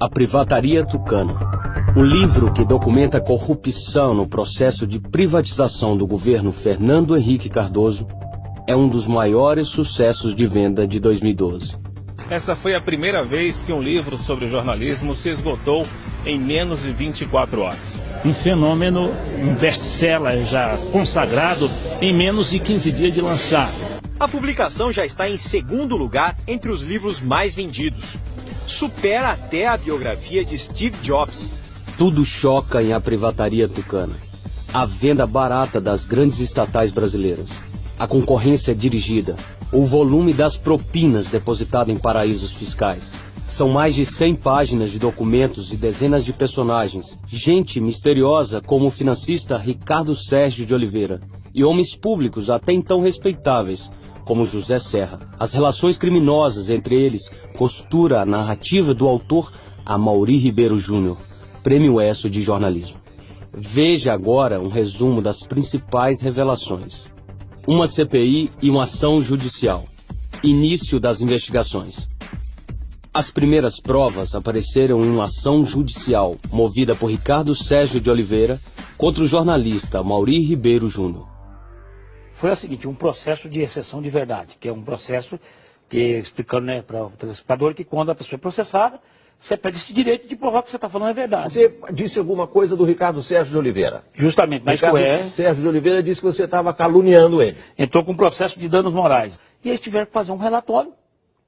A Privataria Tucana. O livro que documenta a corrupção no processo de privatização do governo Fernando Henrique Cardoso é um dos maiores sucessos de venda de 2012. Essa foi a primeira vez que um livro sobre jornalismo se esgotou em menos de 24 horas. Um fenômeno, um best-seller já consagrado em menos de 15 dias de lançar. A publicação já está em segundo lugar entre os livros mais vendidos. Supera até a biografia de Steve Jobs. Tudo choca em A Privataria Tucana. A venda barata das grandes estatais brasileiras. A concorrência dirigida. O volume das propinas depositado em paraísos fiscais. São mais de 100 páginas de documentos e dezenas de personagens. Gente misteriosa como o financista Ricardo Sérgio de Oliveira. E homens públicos até então respeitáveis, como José Serra. As relações criminosas entre eles costura a narrativa do autor Amaury Ribeiro Júnior, Prêmio ESSO de jornalismo. Veja agora um resumo das principais revelações. Uma CPI e uma ação judicial. Início das investigações. As primeiras provas apareceram em uma ação judicial movida por Ricardo Sérgio de Oliveira contra o jornalista Amaury Ribeiro Júnior. Foi o seguinte, um processo de exceção de verdade, que é um processo que, explicando, né, para o telespectador, que quando a pessoa é processada, você pede esse direito de provar que você está falando é verdade. Você disse alguma coisa do Ricardo Sérgio de Oliveira? Justamente, mas Ricardo Sérgio de Oliveira disse que você estava caluniando ele. Entrou com um processo de danos morais. E eles tiveram que fazer um relatório,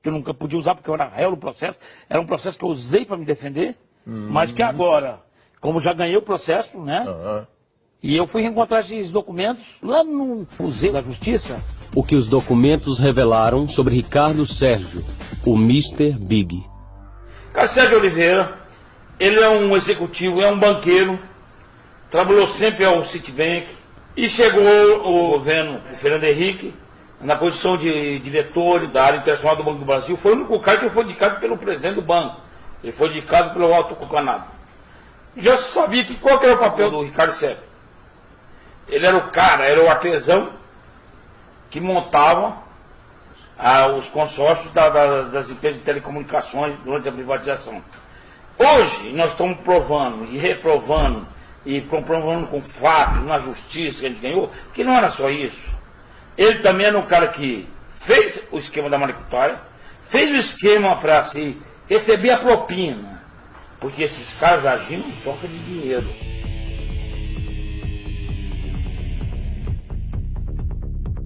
que eu nunca podia usar porque eu era réu no processo, era um processo que eu usei para me defender, mas que agora, como já ganhei o processo, né? E eu fui encontrar esses documentos lá no Museu da Justiça. O que os documentos revelaram sobre Ricardo Sérgio, o Mr. Big. Ricardo Sérgio de Oliveira, ele é um executivo, é um banqueiro, trabalhou sempre ao Citibank e chegou o governo Fernando Henrique na posição de diretor da área internacional do Banco do Brasil. Foi o único cara que foi indicado pelo presidente do banco. Ele foi indicado pelo Alto Cocanado. Já se sabia que qual que era o papel do Ricardo Sérgio. Ele era o cara, era o artesão que montava os consórcios das empresas de telecomunicações durante a privatização. Hoje nós estamos provando e reprovando e comprovando com fatos na justiça que a gente ganhou, que não era só isso. Ele também era um cara que fez o esquema da maricultura, fez o esquema para se receber a propina, porque esses caras agiam em troca de dinheiro.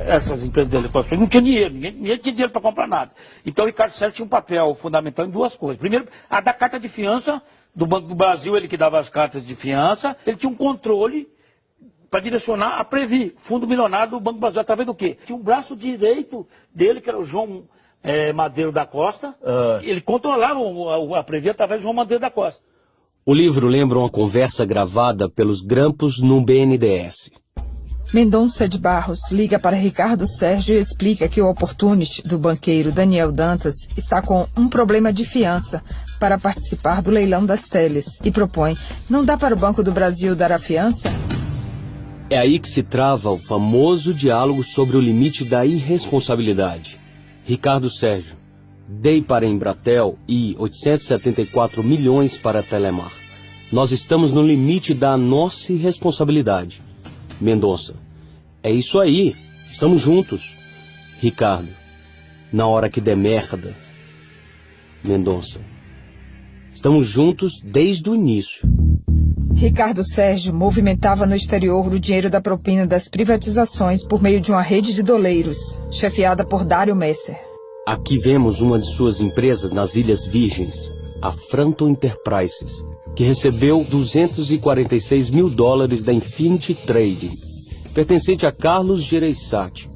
Essas empresas de telecomunicações não tinham dinheiro, ninguém tinha dinheiro para comprar nada. Então o Ricardo Sérgio tinha um papel fundamental em duas coisas. Primeiro, a da carta de fiança do Banco do Brasil, ele que dava as cartas de fiança, ele tinha um controle para direcionar a Previ, Fundo Milionário do Banco do Brasil, através do quê? Tinha um braço direito dele, que era o João Madeiro da Costa, ele controlava a Previ através do João Madeiro da Costa. O livro lembra uma conversa gravada pelos grampos no BNDES. Mendonça de Barros liga para Ricardo Sérgio e explica que o opportunity do banqueiro Daniel Dantas está com um problema de fiança para participar do leilão das teles e propõe: não dá para o Banco do Brasil dar a fiança? É aí que se trava o famoso diálogo sobre o limite da irresponsabilidade. Ricardo Sérgio: dei para a Embratel e 874 milhões para a Telemar. Nós estamos no limite da nossa irresponsabilidade. Mendonça: é isso aí, estamos juntos. Ricardo: na hora que der merda. Mendonça: estamos juntos desde o início. Ricardo Sérgio movimentava no exterior o dinheiro da propina das privatizações por meio de uma rede de doleiros, chefiada por Dário Messer. Aqui vemos uma de suas empresas nas Ilhas Virgens, a Franton Enterprises, que recebeu $246 mil da Infinity Trading, pertencente a Carlos Gereissati,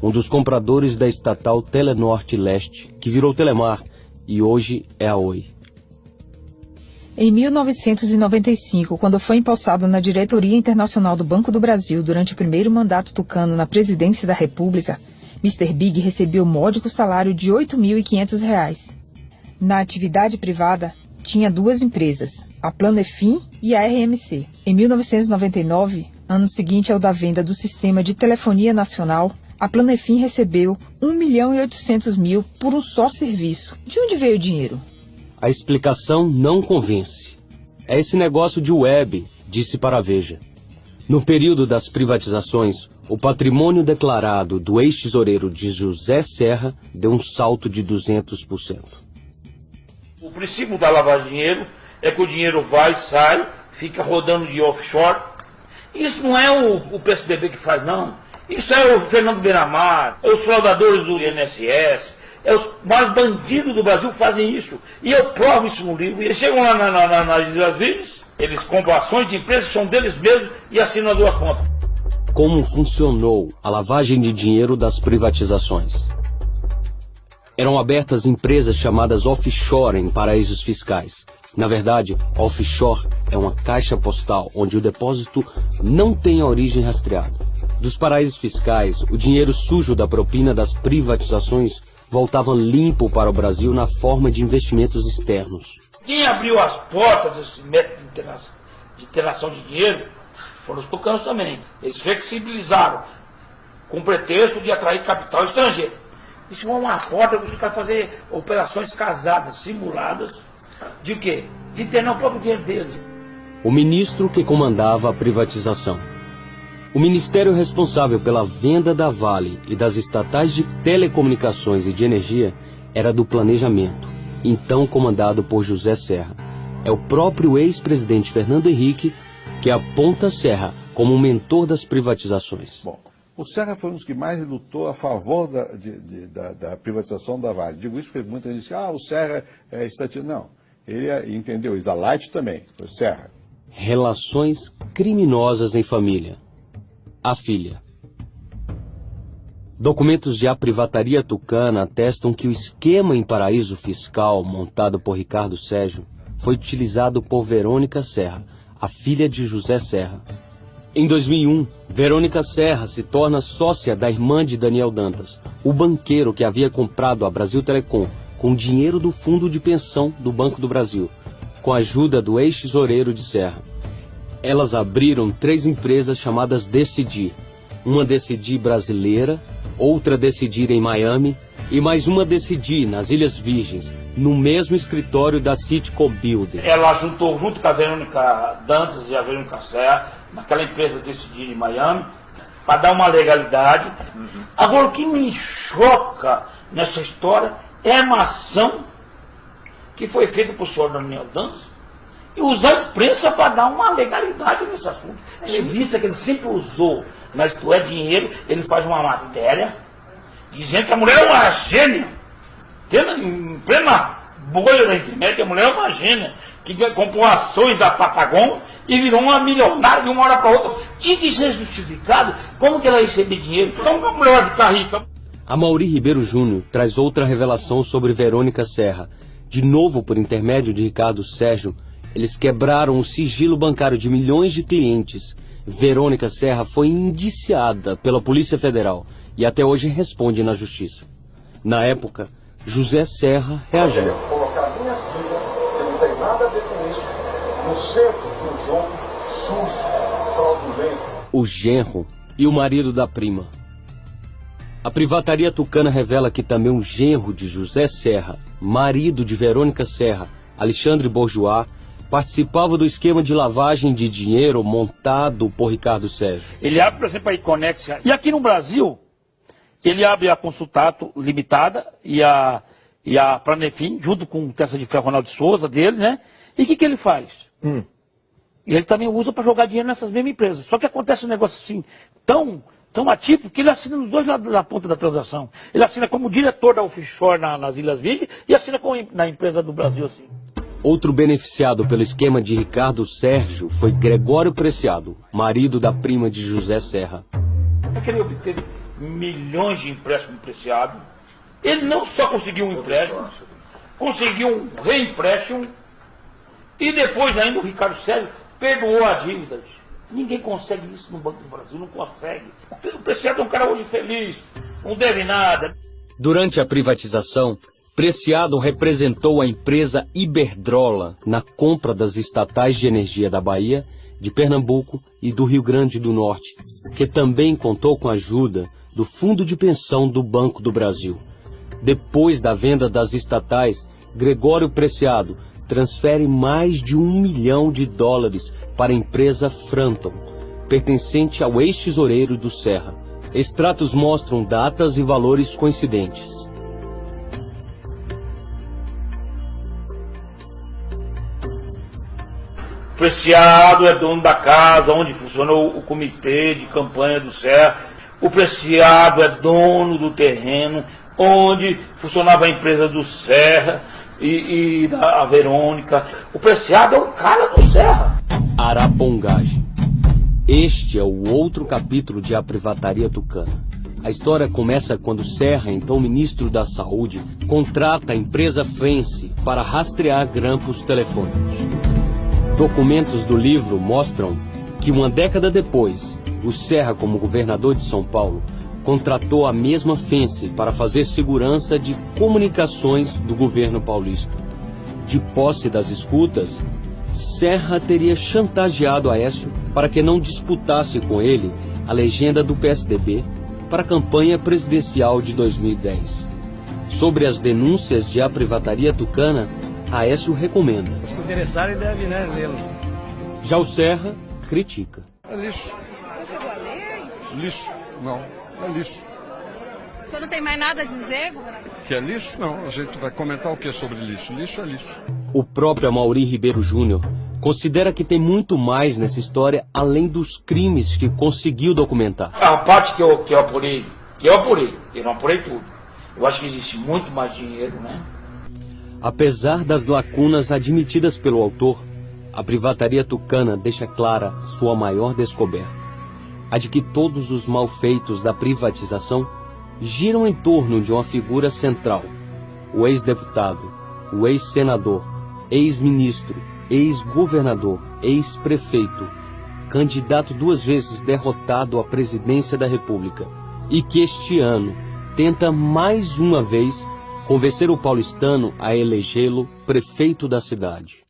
um dos compradores da estatal Telenorte Leste, que virou Telemar e hoje é a Oi. Em 1995, quando foi empossado na diretoria internacional do Banco do Brasil durante o primeiro mandato tucano na presidência da República, Mr. Big recebeu o módico salário de R$ 8.500. Na atividade privada, tinha duas empresas, a Planefin e a RMC. Em 1999, ano seguinte ao da venda do sistema de telefonia nacional, a Planefin recebeu R$ 1.800.000 por um só serviço. De onde veio o dinheiro? A explicação não convence. É esse negócio de web, disse para a Veja. No período das privatizações, o patrimônio declarado do ex-tesoureiro de José Serra deu um salto de 200%. O princípio da lavagem de dinheiro é que o dinheiro vai, sai, fica rodando de offshore. Isso não é o PSDB que faz, não. Isso é o Fernando Beiramar, é os fraudadores do INSS, é os mais bandidos do Brasil que fazem isso. E eu provo isso no livro. E eles chegam lá nas Ilhas Virgens, eles compram ações de empresas que são deles mesmos e assinam 2 contas. Como funcionou a lavagem de dinheiro das privatizações? Eram abertas empresas chamadas offshore em paraísos fiscais. Na verdade, offshore é uma caixa postal onde o depósito não tem a origem rastreada. Dos paraísos fiscais, o dinheiro sujo da propina das privatizações voltava limpo para o Brasil na forma de investimentos externos. Quem abriu as portas desse método de interação de dinheiro foram os tucanos também. Eles flexibilizaram com pretexto de atrair capital estrangeiro. Isso é uma porta para os caras fazerem operações casadas, simuladas, de o quê? De ter o próprio dinheiro deles. O ministro que comandava a privatização. O ministério responsável pela venda da Vale e das estatais de telecomunicações e de energia era do Planejamento, então comandado por José Serra. É o próprio ex-presidente Fernando Henrique que aponta Serra como um mentor das privatizações. Bom, o Serra foi um dos que mais lutou a favor da privatização da Vale. Digo isso porque muita gente diz, o Serra é estatista. Não, ele entendeu, e da Light também, foi Serra. Relações criminosas em família. A filha. Documentos de A Privataria Tucana atestam que o esquema em paraíso fiscal montado por Ricardo Sérgio foi utilizado por Verônica Serra, a filha de José Serra. Em 2001, Verônica Serra se torna sócia da irmã de Daniel Dantas, o banqueiro que havia comprado a Brasil Telecom com dinheiro do fundo de pensão do Banco do Brasil, com a ajuda do ex-tesoureiro de Serra. Elas abriram 3 empresas chamadas Decidir. Uma Decidir brasileira, outra Decidir em Miami e mais uma Decidir nas Ilhas Virgens, no mesmo escritório da Citco Builder. Ela juntou junto com a Verônica Dantas e a Verônica Serra, naquela empresa Decidir em Miami, para dar uma legalidade. Agora, o que me choca nessa história é a ação que foi feita por senhor Daniel Dantas e usar a imprensa para dar uma legalidade nesse assunto. A revista que ele sempre usou, mas tu é dinheiro, ele faz uma matéria dizendo que a mulher é uma gênia. Em plena bolha da internet, a mulher é uma gênia, que comprou ações da Patagon e virou uma milionária de uma hora para outra. Tinha que ser justificado. Como que ela recebeu dinheiro? Como que a mulher vai ficar rica? Amaury Ribeiro Júnior traz outra revelação sobre Verônica Serra. De novo, por intermédio de Ricardo Sérgio, eles quebraram o sigilo bancário de milhões de clientes. Verônica Serra foi indiciada pela Polícia Federal e até hoje responde na Justiça. Na época, José Serra reagiu. Colocar minha filha, que não tem nada a ver com isso, no centro de um jogo sujo, fraudulento. O genro e o marido da prima. A Privataria Tucana revela que também um genro de José Serra, marido de Verônica Serra, Alexandre Bourgeois, participava do esquema de lavagem de dinheiro montado por Ricardo Sérgio. Ele abre, por exemplo, a Iconex. E aqui no Brasil, ele abre a Consultato Limitada e a Planefim, junto com essa de Ferro Ronaldo de Souza dele, né? E o que ele faz? Ele também usa para jogar dinheiro nessas mesmas empresas. Só que acontece um negócio assim, tão atípico, que ele assina nos dois lados da ponta da transação. Ele assina como diretor da offshore nas Ilhas Virgens e assina na empresa do Brasil, assim. Outro beneficiado pelo esquema de Ricardo Sérgio foi Gregório Preciado, marido da prima de José Serra. Ele obteve milhões de empréstimos Preciado. Ele não só conseguiu um empréstimo, conseguiu um reempréstimo e depois ainda o Ricardo Sérgio perdoou a dívida. Ninguém consegue isso no Banco do Brasil, não consegue. O Preciado é um cara hoje feliz, não deve nada. Durante a privatização, Preciado representou a empresa Iberdrola na compra das estatais de energia da Bahia, de Pernambuco e do Rio Grande do Norte, que também contou com a ajuda do Fundo de Pensão do Banco do Brasil. Depois da venda das estatais, Gregório Preciado transfere mais de $1 milhão para a empresa Franton, pertencente ao ex-tesoureiro do Serra. Extratos mostram datas e valores coincidentes. O Preciado é dono da casa onde funcionou o comitê de campanha do Serra. O Preciado é dono do terreno onde funcionava a empresa do Serra e da Verônica. O Preciado é um cara do Serra. Arapongagem. Este é o outro capítulo de A Privataria Tucana. A história começa quando Serra, então ministro da Saúde, contrata a empresa Fence para rastrear grampos telefônicos. Documentos do livro mostram que uma década depois, o Serra, como governador de São Paulo, contratou a mesma Fence para fazer segurança de comunicações do governo paulista. De posse das escutas, Serra teria chantageado Aécio para que não disputasse com ele a legenda do PSDB para a campanha presidencial de 2010. Sobre as denúncias de A Privataria Tucana, Aécio recomenda. Se interessarem deve, lê-lo. Já o Serra critica. É lixo. Você chegou a ler? Lixo, não. É lixo. O senhor não tem mais nada a dizer, governador? Que é lixo? Não. A gente vai comentar o que sobre lixo. Lixo é lixo. O próprio Amaury Ribeiro Júnior considera que tem muito mais nessa história além dos crimes que conseguiu documentar. A parte que eu apurei, eu não apurei tudo. Eu acho que existe muito mais dinheiro, né? Apesar das lacunas admitidas pelo autor, A Privataria Tucana deixa clara sua maior descoberta: a de que todos os malfeitos da privatização giram em torno de uma figura central: o ex-deputado, o ex-senador, ex-ministro, ex-governador, ex-prefeito, candidato 2 vezes derrotado à presidência da República, e que este ano tenta mais uma vez convencer o paulistano a elegê-lo prefeito da cidade.